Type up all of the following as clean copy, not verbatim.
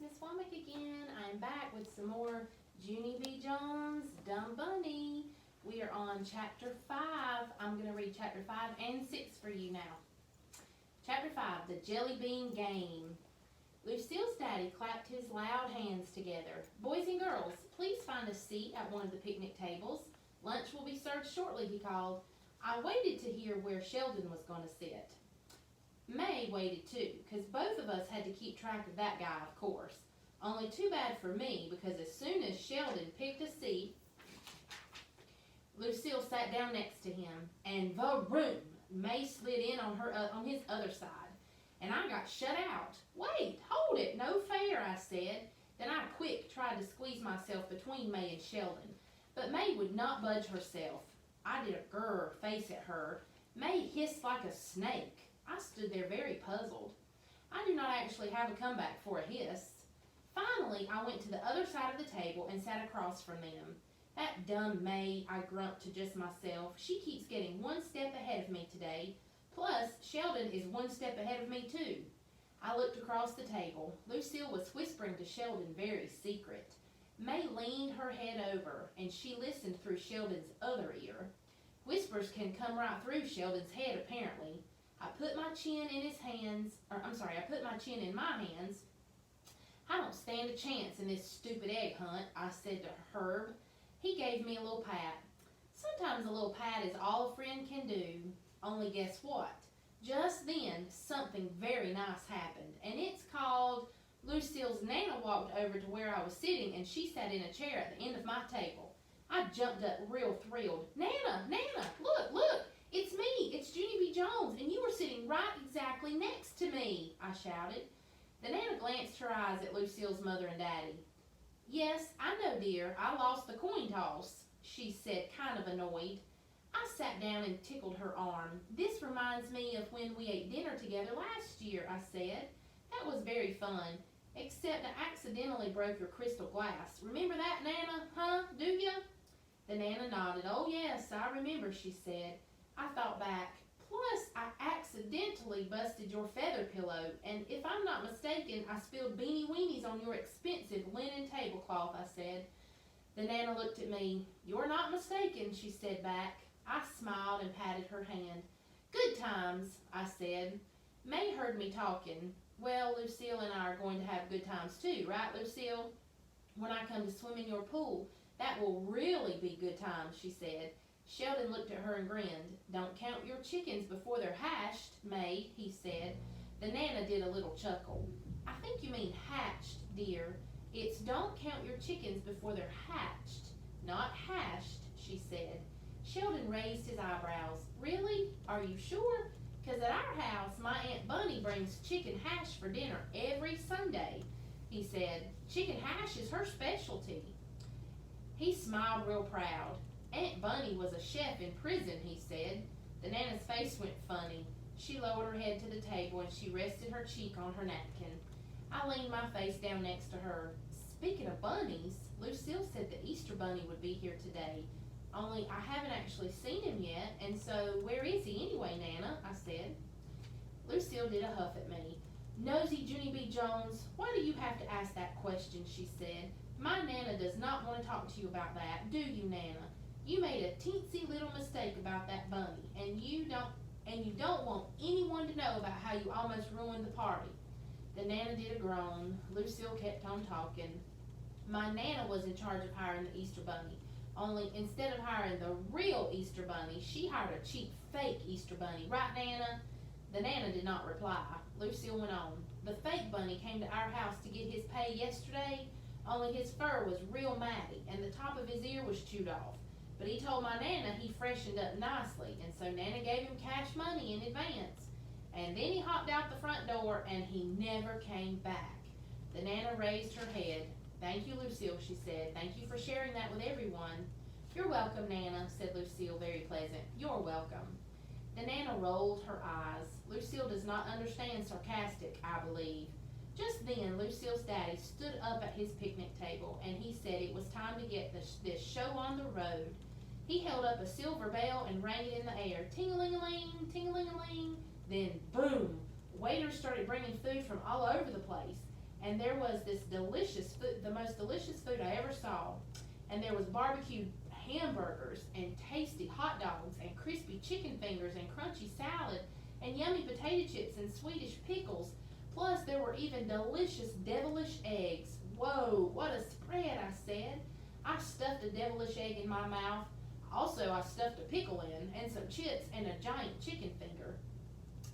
Miss Womack again. I'm back with some more Junie B. Jones, Dumb Bunny. We are on chapter 5. I'm going to read chapter 5 and 6 for you now. Chapter 5, The Jelly Bean Game. Lucille's daddy clapped his loud hands together. Boys and girls, please find a seat at one of the picnic tables. Lunch will be served shortly, he called. I waited to hear where Sheldon was going to sit. May waited too, because both of us had to keep track of that guy, of course. Only too bad for me, because as soon as Sheldon picked a seat, Lucille sat down next to him, and vroom, May slid in on his other side, and I got shut out. Wait, hold it, no fair, I said. Then I quick tried to squeeze myself between May and Sheldon, but May would not budge herself. I did a grrr face at her. May hissed like a snake. I stood there very puzzled. I do not actually have a comeback for a hiss. Finally, I went to the other side of the table and sat across from them. That dumb May, I grumped to just myself. She keeps getting one step ahead of me today. Plus, Sheldon is one step ahead of me too. I looked across the table. Lucille was whispering to Sheldon very secret. May leaned her head over, and she listened through Sheldon's other ear. Whispers can come right through Sheldon's head, apparently. I put my chin in my hands. I don't stand a chance in this stupid egg hunt, I said to Herb. He gave me a little pat. Sometimes a little pat is all a friend can do. Only guess what? Just then, something very nice happened, and it's called Lucille's Nana walked over to where I was sitting, and she sat in a chair at the end of my table. I jumped up real thrilled. Nana, look, it's me, it's Junie B. Jones, and you were sitting right exactly next to me, I shouted. The Nana glanced her eyes at Lucille's mother and daddy. Yes, I know, dear, I lost the coin toss, she said, kind of annoyed. I sat down and tickled her arm. This reminds me of when we ate dinner together last year, I said. That was very fun, except I accidentally broke your crystal glass. Remember that, Nana, huh, do ya? The Nana nodded. Oh, yes, I remember, she said. I thought back. Plus, I accidentally busted your feather pillow, and if I'm not mistaken, I spilled beanie weenies on your expensive linen tablecloth, I said. The Nana looked at me. You're not mistaken, she said back. I smiled and patted her hand. Good times, I said. May heard me talking. Well, Lucille and I are going to have good times too, right, Lucille? When I come to swim in your pool, that will really be good times, she said. Sheldon looked at her and grinned. Don't count your chickens before they're hatched, May, he said. The Nana did a little chuckle. I think you mean hatched, dear. It's don't count your chickens before they're hatched, not hashed, she said. Sheldon raised his eyebrows. Really? Are you sure? 'Cause at our house, my Aunt Bunny brings chicken hash for dinner every Sunday, he said. Chicken hash is her specialty. He smiled real proud. Aunt Bunny was a chef in prison, he said. The Nana's face went funny. She lowered her head to the table and she rested her cheek on her napkin. I leaned my face down next to her. Speaking of bunnies, Lucille said the Easter Bunny would be here today. Only I haven't actually seen him yet, and so where is he anyway, Nana? I said. Lucille did a huff at me. Nosy Junie B. Jones, why do you have to ask that question, she said. My Nana does not want to talk to you about that, do you, Nana? You made a teensy little mistake about that bunny, and you don't want anyone to know about how you almost ruined the party. The Nana did a groan. Lucille kept on talking. My Nana was in charge of hiring the Easter Bunny. Only instead of hiring the real Easter Bunny, she hired a cheap fake Easter Bunny. Right, Nana? The Nana did not reply. Lucille went on. The fake bunny came to our house to get his pay yesterday, only his fur was real matty, and the top of his ear was chewed off. But he told my Nana he freshened up nicely, and so Nana gave him cash money in advance. And then he hopped out the front door, and he never came back. The Nana raised her head. Thank you, Lucille, she said. Thank you for sharing that with everyone. You're welcome, Nana, said Lucille, very pleasant. You're welcome. The Nana rolled her eyes. Lucille does not understand sarcastic, I believe. Just then, Lucille's daddy stood up at his picnic table, and he said it was time to get this show on the road. He held up a silver bell and rang it in the air. Ting-a-ling-a-ling, ting-a-ling-a-ling. Then, boom! Waiters started bringing food from all over the place. and there was this delicious food, the most delicious food I ever saw. And there was barbecued hamburgers and tasty hot dogs and crispy chicken fingers and crunchy salad and yummy potato chips and Swedish pickles. Plus, there were even delicious devilish eggs. Whoa, what a spread, I said. I stuffed a devilish egg in my mouth. Also, I stuffed a pickle in, and some chips, and a giant chicken finger.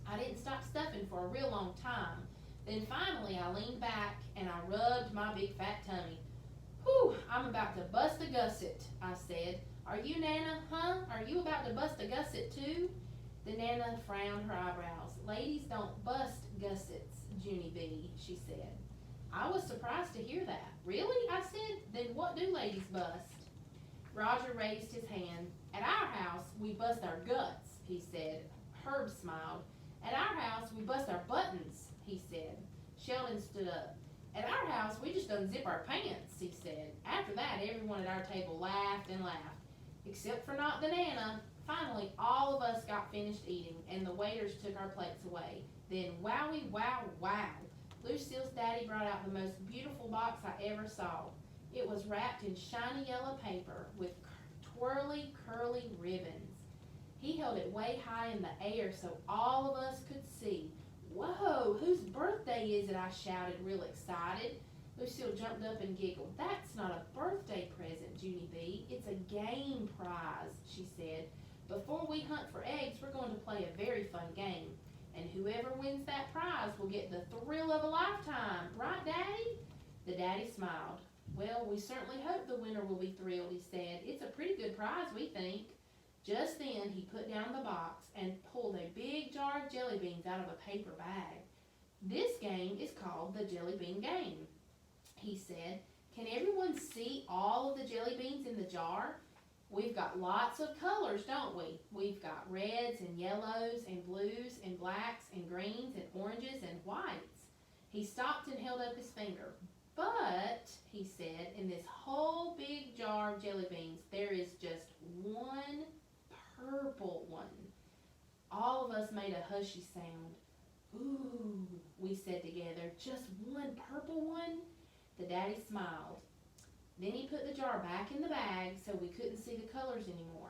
I didn't stop stuffing for a real long time. Then finally, I leaned back, and I rubbed my big fat tummy. Whew, I'm about to bust a gusset, I said. Are you, Nana, huh? Are you about to bust a gusset too? The Nana frowned her eyebrows. Ladies don't bust gussets, Junie B., she said. I was surprised to hear that. Really? I said. Then what do ladies bust? Roger raised his hand. At our house, we bust our guts, he said. Herb smiled. At our house, we bust our buttons, he said. Sheldon stood up. At our house, we just unzip our pants, he said. After that, everyone at our table laughed and laughed, except for not the Nana. Finally, all of us got finished eating, and the waiters took our plates away. Then, wowie, wow, wow. Lucille's daddy brought out the most beautiful box I ever saw. It was wrapped in shiny yellow paper with twirly, curly ribbons. He held it way high in the air so all of us could see. Whoa, whose birthday is it? I shouted, real excited. Lucille jumped up and giggled. That's not a birthday present, Junie B. It's a game prize, she said. Before we hunt for eggs, we're going to play a very fun game. And whoever wins that prize will get the thrill of a lifetime. Right, Daddy? The daddy smiled. Well, we certainly hope the winner will be thrilled, he said. It's a pretty good prize, we think. Just then, he put down the box and pulled a big jar of jelly beans out of a paper bag. This game is called the jelly bean game, he said. Can everyone see all of the jelly beans in the jar? We've got lots of colors, don't we? We've got reds and yellows and blues and blacks and greens and oranges and whites. He stopped and held up his finger. But, he said, in this whole big jar of jelly beans, there is just one purple one. All of us made a hushy sound. Ooh, we said together, just one purple one? The daddy smiled. Then he put the jar back in the bag so we couldn't see the colors anymore.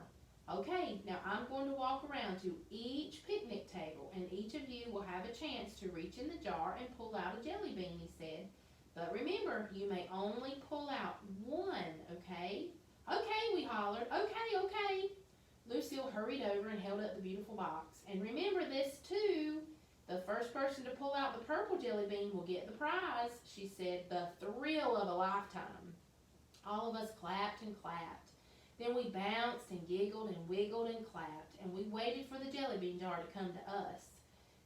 Okay, now I'm going to walk around to each picnic table, and each of you will have a chance to reach in the jar and pull out a jelly bean, he said. But remember, you may only pull out one, okay? Okay, we hollered. Okay. Lucille hurried over and held up the beautiful box. And remember this, too. The first person to pull out the purple jelly bean will get the prize, she said. The thrill of a lifetime. All of us clapped and clapped. Then we bounced and giggled and wiggled and clapped, and we waited for the jelly bean jar to come to us.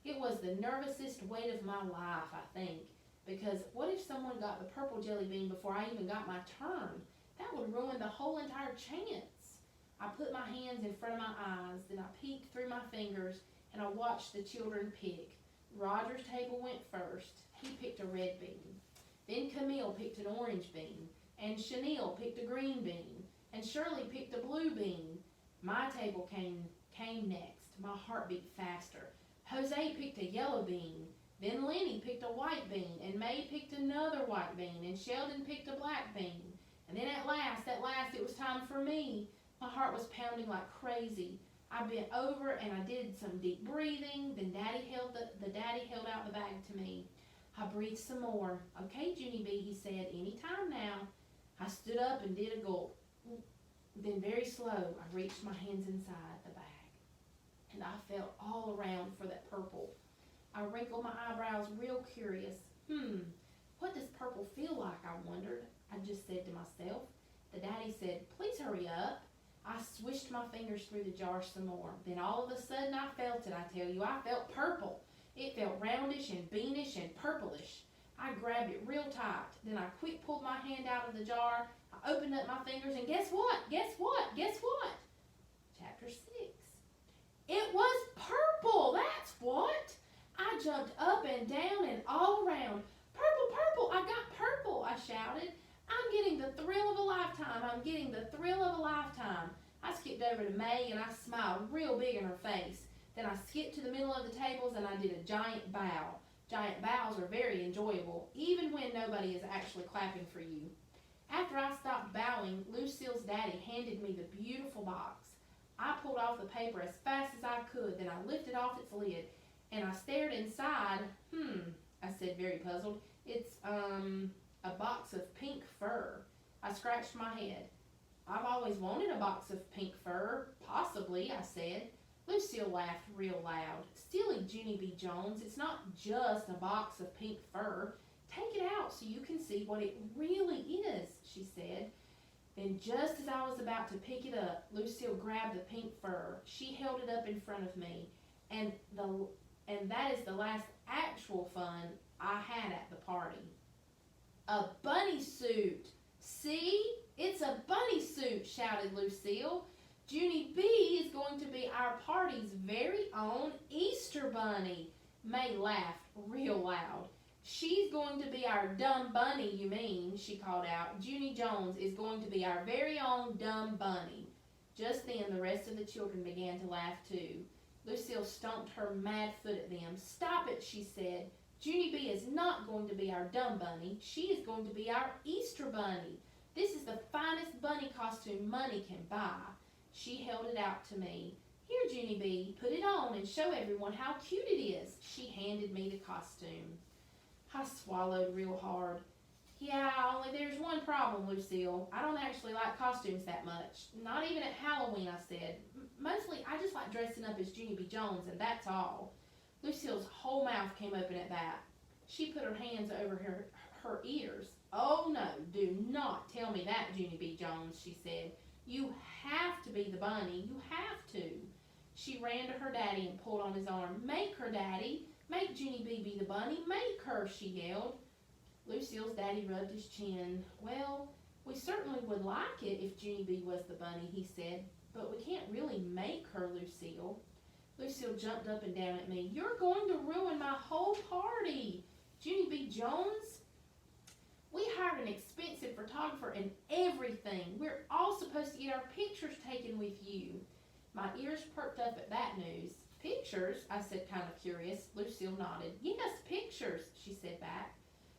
It was the nervousest wait of my life, I think, because what if someone got the purple jelly bean before I even got my turn? That would ruin the whole entire chance. I put my hands in front of my eyes, then I peeked through my fingers, and I watched the children pick. Roger's table went first. He picked a red bean. Then Camille picked an orange bean, and Chanel picked a green bean, and Shirley picked a blue bean. My table came next. My heart beat faster. Jose picked a yellow bean. Then Lenny picked a white bean, and May picked another white bean, and Sheldon picked a black bean. And then at last, it was time for me. My heart was pounding like crazy. I bent over and I did some deep breathing. Then the daddy held out the bag to me. I breathed some more. Okay, Junie B., he said, anytime now. I stood up and did a gulp. Then very slow, I reached my hands inside the bag. And I felt all around for that purple. I wrinkled my eyebrows real curious. What does purple feel like, I wondered. I just said to myself. The daddy said, please hurry up. I swished my fingers through the jar some more. Then all of a sudden I felt it, I tell you. I felt purple. It felt roundish and beanish and purplish. I grabbed it real tight. Then I quick pulled my hand out of the jar. I opened up my fingers and guess what? Chapter 6. It was purple, that's what. I jumped up and down and all around. Purple, I got purple, I shouted. I'm getting the thrill of a lifetime. I skipped over to May and I smiled real big in her face. Then I skipped to the middle of the tables and I did a giant bow. Giant bows are very enjoyable, even when nobody is actually clapping for you. After I stopped bowing, Lucille's daddy handed me the beautiful box. I pulled off the paper as fast as I could, then I lifted off its lid, and I stared inside. I said, very puzzled. It's, a box of pink fur. I scratched my head. I've always wanted a box of pink fur. Possibly, I said. Lucille laughed real loud. Silly Junie B. Jones, it's not just a box of pink fur. Take it out so you can see what it really is, she said. Then just as I was about to pick it up, Lucille grabbed the pink fur. She held it up in front of me, and that is the last actual fun I had at the party. A bunny suit! See? It's a bunny suit, shouted Lucille. Junie B is going to be our party's very own Easter bunny. May laughed real loud. She's going to be our dumb bunny, you mean, she called out. Junie Jones is going to be our very own dumb bunny. Just then, the rest of the children began to laugh too. Lucille stomped her mad foot at them. Stop it, she said. Junie B is not going to be our dumb bunny. She is going to be our Easter bunny. This is the finest bunny costume money can buy. She held it out to me. Here, Junie B, put it on and show everyone how cute it is. She handed me the costume. I swallowed real hard. Yeah, only there's one problem, Lucille. I don't actually like costumes that much. Not even at Halloween, I said. Mostly, I just like dressing up as Junie B. Jones, and that's all. Lucille's whole mouth came open at that. She put her hands over her ears. Oh, no, do not tell me that, Junie B. Jones, she said. You have to be the bunny. You have to. She ran to her daddy and pulled on his arm. Make her, Daddy. Make Junie B be the bunny. Make her, she yelled. Lucille's daddy rubbed his chin. Well, we certainly would like it if Junie B was the bunny, he said, but we can't really make her, Lucille. Lucille jumped up and down at me. You're going to ruin my whole party. Junie B. Jones? We hired an expensive photographer and everything. We're all supposed to get our pictures taken with you. My ears perked up at that news. Pictures? I said, kind of curious. Lucille nodded. Yes, pictures, she said back.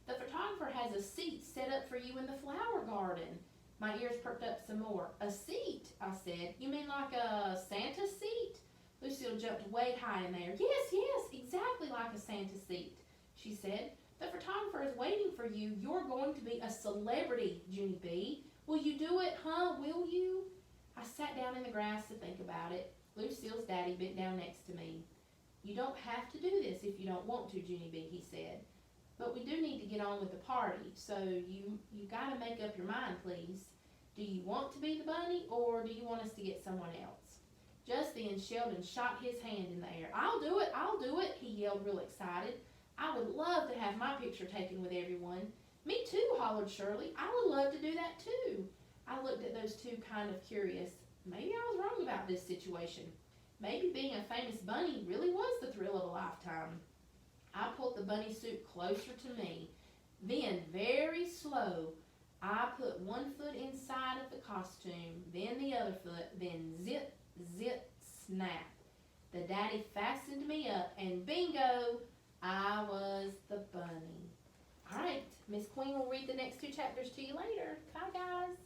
The photographer has a seat set up for you in the flower garden. My ears perked up some more. A seat, I said. You mean like a Santa seat? Lucille jumped way high in there. Yes, exactly like a Santa seat, she said. The photographer is waiting for you. You're going to be a celebrity, Junie B. Will you do it, huh? Will you? I sat down in the grass to think about it. Lucille's daddy bent down next to me. You don't have to do this if you don't want to, Junie B, he said. But we do need to get on with the party, so you got to make up your mind, please. Do you want to be the bunny, or do you want us to get someone else? Just then, Sheldon shot his hand in the air. I'll do it, he yelled real excited. I would love to have my picture taken with everyone. Me too, hollered Shirley. I would love to do that too. I looked at those two kind of curious. Maybe I was wrong about this situation. Maybe being a famous bunny really was the thrill of a lifetime. I pulled the bunny suit closer to me. Then, very slow, I put one foot inside of the costume, then the other foot, then zip, zip, snap. The daddy fastened me up, and bingo, I was the bunny. All right, Miss Queen will read the next two chapters to you later. Bye, guys.